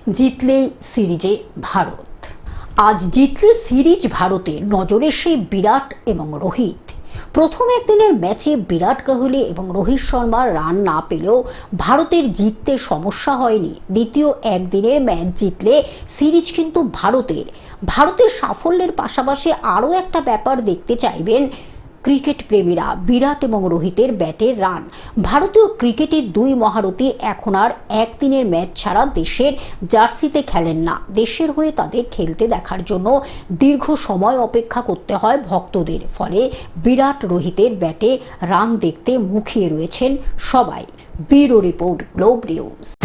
জিতলেই সিরিজে ভারত। আজ জিতলে সিরিজ ভারতে। নজরে সেই বিরাট এবং রোহিত। প্রথম একদিনের ম্যাচে বিরাট কোহলি এবং রোহিত শর্মা রান না পেলেও ভারতের জিততে সমস্যা হয়নি। দ্বিতীয় একদিনের ম্যাচ জিতলে সিরিজ কিন্তু ভারতের সাফল্যের পাশাপাশি আরও একটা ব্যাপার দেখতে চাইবেন ক্রিকেট প্রেমীরা। বিরাট এবং রোহিতের ব্যাটের রান। ভারতীয় ক্রিকেটের দুই মহারথী এখন আর একদিনের ম্যাচ ছাড়া দেশের জার্সিতে খেলেন না। দেশের হয়ে তাদের খেলতে দেখার জন্য দীর্ঘ সময় অপেক্ষা করতে হয় ভক্তদের। ফলে বিরাট রোহিতের ব্যাটে রান দেখতে মুখিয়ে রয়েছেন সবাই। Bureau report, globe news.